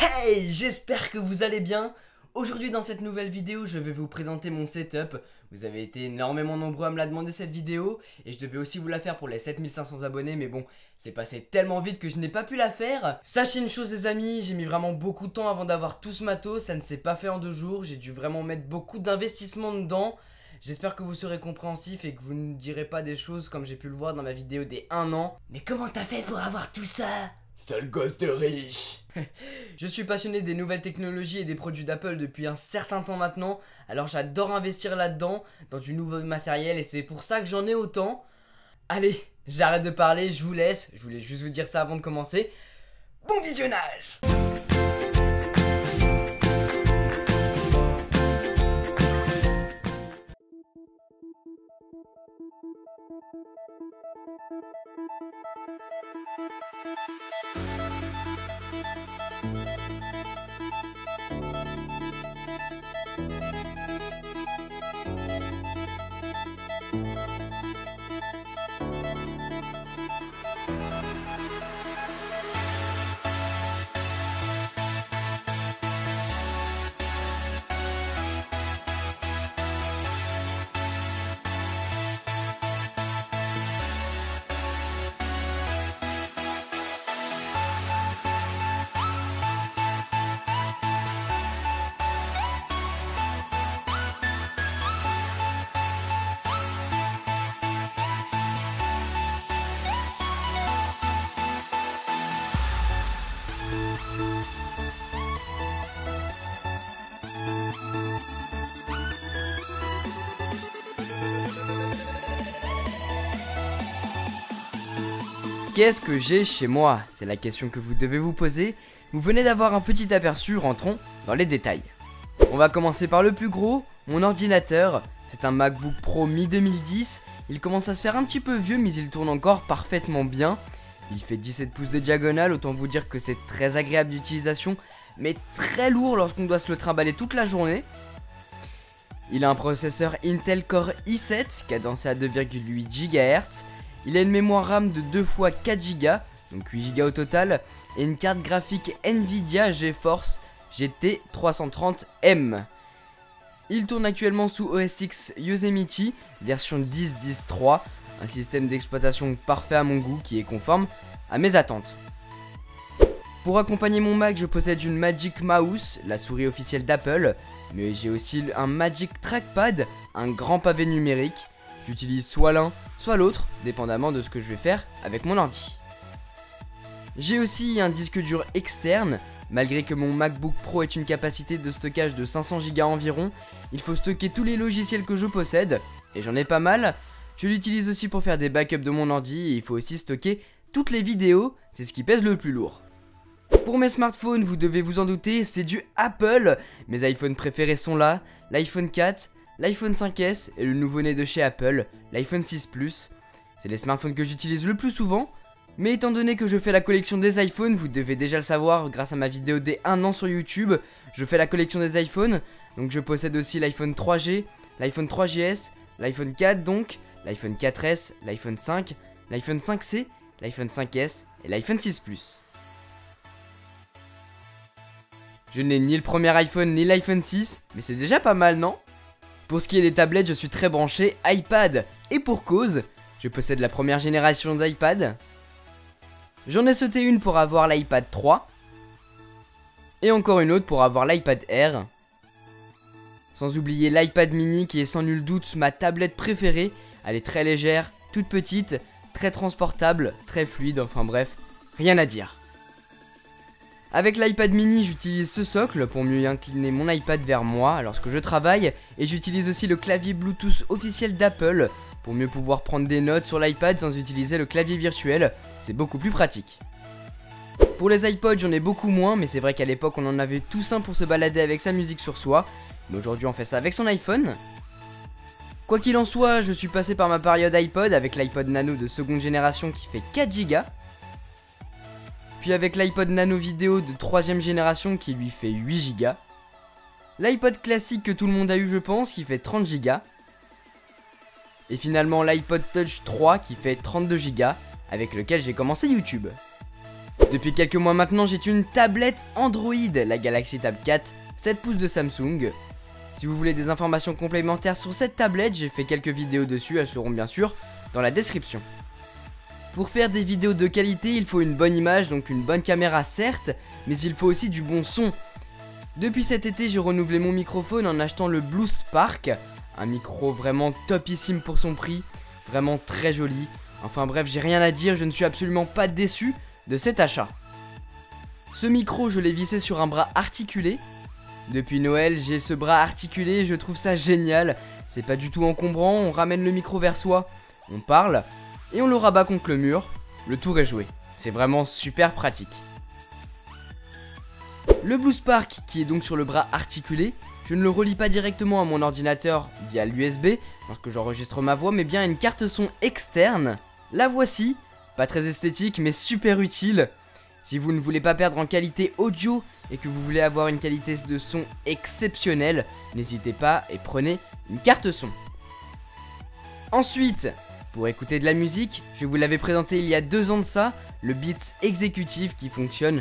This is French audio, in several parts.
Hey, j'espère que vous allez bien. Aujourd'hui dans cette nouvelle vidéo, je vais vous présenter mon setup. Vous avez été énormément nombreux à me la demander cette vidéo et je devais aussi vous la faire pour les 7500 abonnés, mais bon, c'est passé tellement vite que je n'ai pas pu la faire. Sachez une chose les amis, j'ai mis vraiment beaucoup de temps avant d'avoir tout ce matos, ça ne s'est pas fait en 2 jours, j'ai dû vraiment mettre beaucoup d'investissement dedans. J'espère que vous serez compréhensif et que vous ne direz pas des choses comme j'ai pu le voir dans ma vidéo des 1 an. Mais comment t'as fait pour avoir tout ça ? Sale gosse de riche. Je suis passionné des nouvelles technologies et des produits d'Apple depuis un certain temps maintenant. Alors j'adore investir là-dedans, dans du nouveau matériel, et c'est pour ça que j'en ai autant. Allez, j'arrête de parler, je vous laisse. Je voulais juste vous dire ça avant de commencer. Bon visionnage! Qu'est-ce que j'ai chez moi? C'est la question que vous devez vous poser. Vous venez d'avoir un petit aperçu, rentrons dans les détails. On va commencer par le plus gros, mon ordinateur. C'est un MacBook Pro mi-2010. Il commence à se faire un petit peu vieux, mais il tourne encore parfaitement bien. Il fait 17 pouces de diagonale, autant vous dire que c'est très agréable d'utilisation, mais très lourd lorsqu'on doit se le trimballer toute la journée. Il a un processeur Intel Core i7, cadencé à 2,8 GHz. Il a une mémoire RAM de 2 x 4 Go, donc 8 Go au total, et une carte graphique Nvidia GeForce GT 330M. Il tourne actuellement sous OS X Yosemite, version 10.10.3, un système d'exploitation parfait à mon goût qui est conforme à mes attentes. Pour accompagner mon Mac, je possède une Magic Mouse, la souris officielle d'Apple, mais j'ai aussi un Magic Trackpad, un grand pavé numérique. J'utilise soit l'un, soit l'autre, dépendamment de ce que je vais faire avec mon ordi. J'ai aussi un disque dur externe. Malgré que mon MacBook Pro ait une capacité de stockage de 500 Go environ, il faut stocker tous les logiciels que je possède, et j'en ai pas mal. Je l'utilise aussi pour faire des backups de mon ordi, et il faut aussi stocker toutes les vidéos, c'est ce qui pèse le plus lourd. Pour mes smartphones, vous devez vous en douter, c'est du Apple. Mes iPhones préférés sont là, l'iPhone 4, l'iPhone 5S et le nouveau-né de chez Apple, l'iPhone 6 Plus. C'est les smartphones que j'utilise le plus souvent, mais étant donné que je fais la collection des iPhones, vous devez déjà le savoir grâce à ma vidéo des 1 an sur YouTube, je fais la collection des iPhones, donc je possède aussi l'iPhone 3G, l'iPhone 3GS, l'iPhone 4 donc, l'iPhone 4S, l'iPhone 5, l'iPhone 5C, l'iPhone 5S et l'iPhone 6 Plus. Je n'ai ni le premier iPhone ni l'iPhone 6, mais c'est déjà pas mal non ? Pour ce qui est des tablettes, je suis très branché iPad, et pour cause, je possède la première génération d'iPad. J'en ai sauté une pour avoir l'iPad 3, et encore une autre pour avoir l'iPad Air. Sans oublier l'iPad mini qui est sans nul doute ma tablette préférée. Elle est très légère, toute petite, très transportable, très fluide, enfin bref, rien à dire. Avec l'iPad mini, j'utilise ce socle pour mieux incliner mon iPad vers moi lorsque je travaille, et j'utilise aussi le clavier Bluetooth officiel d'Apple pour mieux pouvoir prendre des notes sur l'iPad sans utiliser le clavier virtuel, c'est beaucoup plus pratique. Pour les iPods, j'en ai beaucoup moins, mais c'est vrai qu'à l'époque on en avait tous un pour se balader avec sa musique sur soi, mais aujourd'hui on fait ça avec son iPhone. Quoi qu'il en soit, je suis passé par ma période iPod avec l'iPod Nano de seconde génération qui fait 4 Go. Puis avec l'iPod Nano vidéo de 3ème génération qui lui fait 8 Go. L'iPod classique que tout le monde a eu je pense qui fait 30 Go. Et finalement l'iPod Touch 3 qui fait 32 Go avec lequel j'ai commencé YouTube. Depuis quelques mois maintenant, j'ai une tablette Android, la Galaxy Tab 4, 7 pouces de Samsung. Si vous voulez des informations complémentaires sur cette tablette, j'ai fait quelques vidéos dessus, elles seront bien sûr dans la description. Pour faire des vidéos de qualité, il faut une bonne image, donc une bonne caméra certes, mais il faut aussi du bon son. Depuis cet été, j'ai renouvelé mon microphone en achetant le Blue Spark, un micro vraiment topissime pour son prix, vraiment très joli. Enfin bref, j'ai rien à dire, je ne suis absolument pas déçu de cet achat. Ce micro, je l'ai vissé sur un bras articulé. Depuis Noël, j'ai ce bras articulé et je trouve ça génial. C'est pas du tout encombrant, on ramène le micro vers soi, on parle et on le rabat contre le mur. Le tour est joué. C'est vraiment super pratique. Le Blue Spark, qui est donc sur le bras articulé, je ne le relie pas directement à mon ordinateur via l'USB lorsque j'enregistre ma voix, mais bien à une carte son externe. La voici, pas très esthétique mais super utile. Si vous ne voulez pas perdre en qualité audio et que vous voulez avoir une qualité de son exceptionnelle, n'hésitez pas et prenez une carte son. Ensuite, pour écouter de la musique, je vous l'avais présenté il y a 2 ans de ça, le Beats Executive qui fonctionne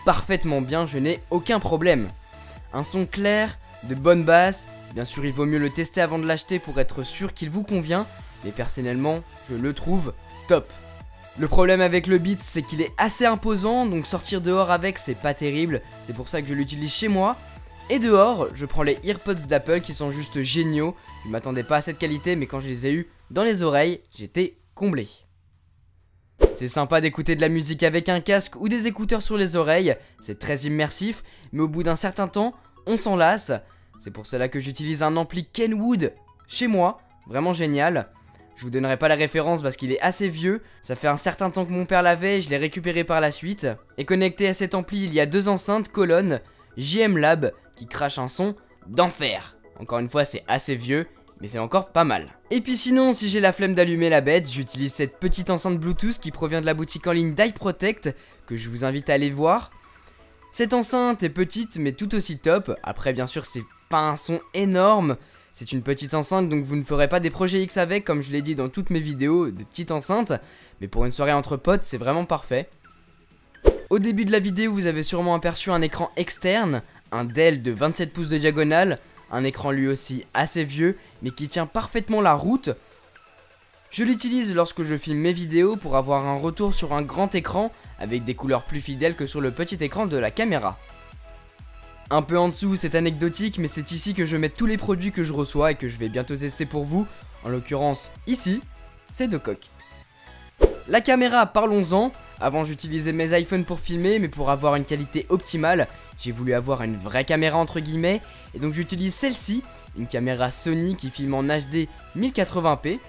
parfaitement bien, je n'ai aucun problème. Un son clair, de bonnes basses, bien sûr il vaut mieux le tester avant de l'acheter pour être sûr qu'il vous convient, mais personnellement je le trouve top. Le problème avec le Beats, c'est qu'il est assez imposant, donc sortir dehors avec c'est pas terrible, c'est pour ça que je l'utilise chez moi. Et dehors, je prends les AirPods d'Apple qui sont juste géniaux, je m'attendais pas à cette qualité mais quand je les ai eus dans les oreilles, j'étais comblé. C'est sympa d'écouter de la musique avec un casque ou des écouteurs sur les oreilles, c'est très immersif, mais au bout d'un certain temps, on s'en lasse. C'est pour cela que j'utilise un ampli Kenwood chez moi, vraiment génial. Je vous donnerai pas la référence parce qu'il est assez vieux, ça fait un certain temps que mon père l'avait et je l'ai récupéré par la suite. Et connecté à cet ampli, il y a 2 enceintes colonnes JM Lab qui crachent un son d'enfer. Encore une fois, c'est assez vieux, mais c'est encore pas mal. Et puis sinon, si j'ai la flemme d'allumer la bête, j'utilise cette petite enceinte Bluetooth qui provient de la boutique en ligne d'iProtect, que je vous invite à aller voir. Cette enceinte est petite mais tout aussi top, après bien sûr c'est pas un son énorme. C'est une petite enceinte donc vous ne ferez pas des projets X avec comme je l'ai dit dans toutes mes vidéos de petites enceintes. Mais pour une soirée entre potes c'est vraiment parfait. Au début de la vidéo vous avez sûrement aperçu un écran externe, un Dell de 27 pouces de diagonale. Un écran lui aussi assez vieux mais qui tient parfaitement la route. Je l'utilise lorsque je filme mes vidéos pour avoir un retour sur un grand écran avec des couleurs plus fidèles que sur le petit écran de la caméra. Un peu en dessous, c'est anecdotique, mais c'est ici que je mets tous les produits que je reçois et que je vais bientôt tester pour vous. En l'occurrence, ici, c'est de coque. La caméra, parlons-en. Avant, j'utilisais mes iPhones pour filmer, mais pour avoir une qualité optimale, j'ai voulu avoir une vraie caméra entre guillemets. Et donc j'utilise celle-ci, une caméra Sony qui filme en HD 1080p.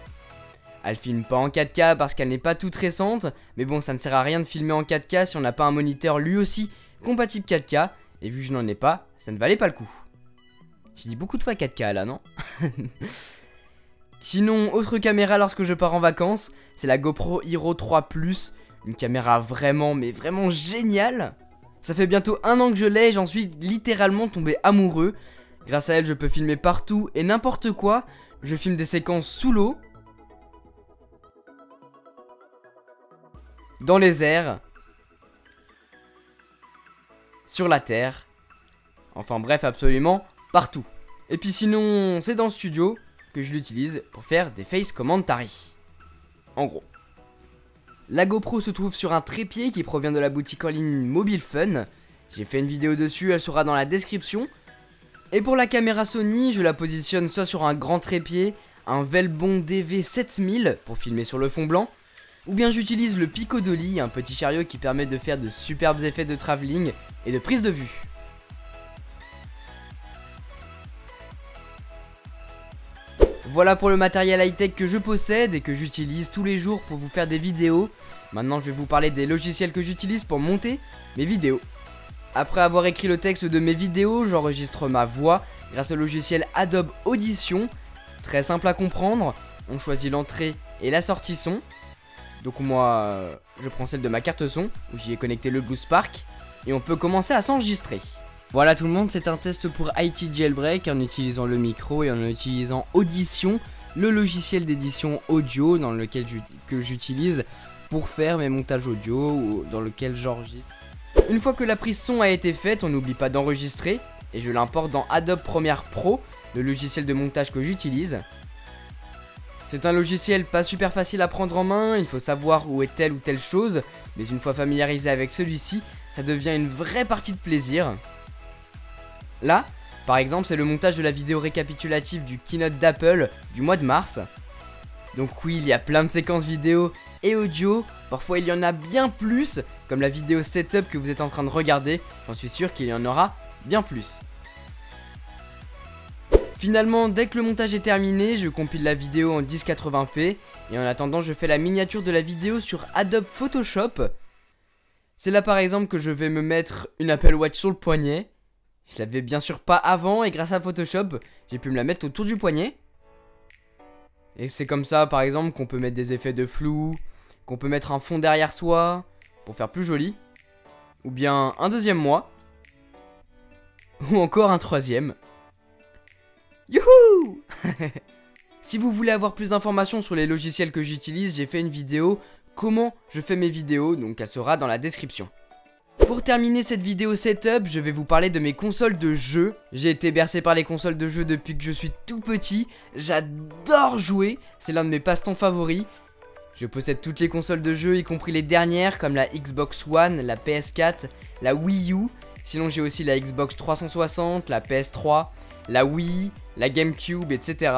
Elle filme pas en 4K parce qu'elle n'est pas toute récente, mais bon, ça ne sert à rien de filmer en 4K si on n'a pas un moniteur lui aussi compatible 4K. Et vu que je n'en ai pas, ça ne valait pas le coup. J'ai dit beaucoup de fois 4K là, non? Sinon, autre caméra lorsque je pars en vacances, c'est la GoPro Hero 3 Plus. Une caméra vraiment, mais vraiment géniale. Ça fait bientôt 1 an que je l'ai et j'en suis littéralement tombé amoureux. Grâce à elle, je peux filmer partout et n'importe quoi. Je filme des séquences sous l'eau, dans les airs, sur la terre, enfin bref absolument partout. Et puis sinon c'est dans le studio que je l'utilise pour faire des face commentary. En gros. La GoPro se trouve sur un trépied qui provient de la boutique en ligne Mobile Fun. J'ai fait une vidéo dessus, elle sera dans la description. Et pour la caméra Sony, je la positionne soit sur un grand trépied, un Velbon DV7000 pour filmer sur le fond blanc, ou bien j'utilise le Pico Dolly, un petit chariot qui permet de faire de superbes effets de travelling et de prise de vue. Voilà pour le matériel high-tech que je possède et que j'utilise tous les jours pour vous faire des vidéos. Maintenant je vais vous parler des logiciels que j'utilise pour monter mes vidéos. Après avoir écrit le texte de mes vidéos, j'enregistre ma voix grâce au logiciel Adobe Audition. Très simple à comprendre, on choisit l'entrée et la sortie son. Donc moi, je prends celle de ma carte son, où j'y ai connecté le Blue Spark, et on peut commencer à s'enregistrer. Voilà tout le monde, c'est un test pour IT Jailbreak en utilisant le micro et en utilisant Audition, le logiciel d'édition audio dans lequel j'utilise pour faire mes montages audio ou dans lequel j'enregistre. Une fois que la prise son a été faite, on n'oublie pas d'enregistrer et je l'importe dans Adobe Premiere Pro, le logiciel de montage que j'utilise. C'est un logiciel pas super facile à prendre en main, il faut savoir où est telle ou telle chose, mais une fois familiarisé avec celui-ci, ça devient une vraie partie de plaisir. Là, par exemple, c'est le montage de la vidéo récapitulative du keynote d'Apple du mois de mars. Donc oui, il y a plein de séquences vidéo et audio, parfois il y en a bien plus, comme la vidéo setup que vous êtes en train de regarder, j'en suis sûr qu'il y en aura bien plus. Finalement, dès que le montage est terminé, je compile la vidéo en 1080p, et en attendant je fais la miniature de la vidéo sur Adobe Photoshop. C'est là par exemple que je vais me mettre une Apple Watch sur le poignet. Je l'avais bien sûr pas avant, et grâce à Photoshop, j'ai pu me la mettre autour du poignet. Et c'est comme ça par exemple qu'on peut mettre des effets de flou, qu'on peut mettre un fond derrière soi, pour faire plus joli. Ou bien un deuxième moi. Ou encore un troisième. Youhou. Si vous voulez avoir plus d'informations sur les logiciels que j'utilise, j'ai fait une vidéo comment je fais mes vidéos, donc elle sera dans la description. Pour terminer cette vidéo setup, je vais vous parler de mes consoles de jeux. J'ai été bercé par les consoles de jeux depuis que je suis tout petit. J'adore jouer, c'est l'un de mes passe-temps favoris. Je possède toutes les consoles de jeux, y compris les dernières, comme la Xbox One, la PS4, la Wii U. Sinon j'ai aussi la Xbox 360, la PS3, la Wii, la GameCube, etc.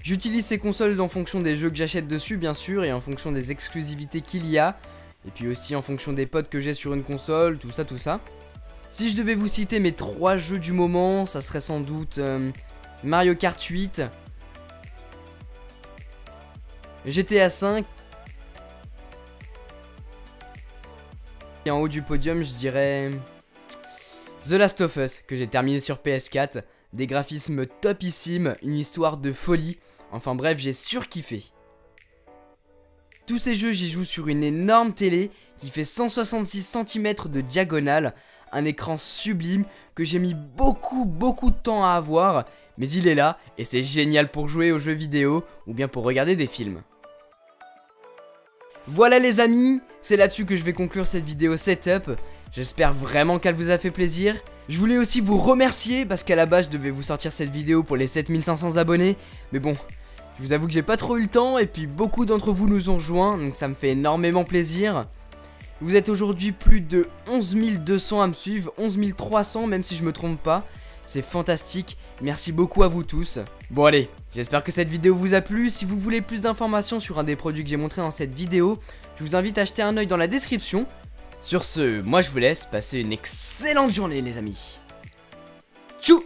J'utilise ces consoles en fonction des jeux que j'achète dessus, bien sûr, et en fonction des exclusivités qu'il y a. Et puis aussi en fonction des potes que j'ai sur une console, tout ça, tout ça. Si je devais vous citer mes 3 jeux du moment, ça serait sans doute Mario Kart 8, GTA 5, et en haut du podium, je dirais The Last of Us, que j'ai terminé sur PS4. Des graphismes topissimes, une histoire de folie. Enfin bref, j'ai surkiffé. Tous ces jeux, j'y joue sur une énorme télé qui fait 166 cm de diagonale. Un écran sublime que j'ai mis beaucoup de temps à avoir. Mais il est là et c'est génial pour jouer aux jeux vidéo ou bien pour regarder des films. Voilà les amis, c'est là-dessus que je vais conclure cette vidéo setup. J'espère vraiment qu'elle vous a fait plaisir. Je voulais aussi vous remercier parce qu'à la base je devais vous sortir cette vidéo pour les 7500 abonnés. Mais bon, je vous avoue que j'ai pas trop eu le temps et puis beaucoup d'entre vous nous ont rejoints, donc ça me fait énormément plaisir. Vous êtes aujourd'hui plus de 11 200 à me suivre, 11 300 même si je me trompe pas. C'est fantastique, merci beaucoup à vous tous. Bon allez, j'espère que cette vidéo vous a plu. Si vous voulez plus d'informations sur un des produits que j'ai montré dans cette vidéo, je vous invite à jeter un œil dans la description. Sur ce, moi je vous laisse, passer une excellente journée les amis. Tchou!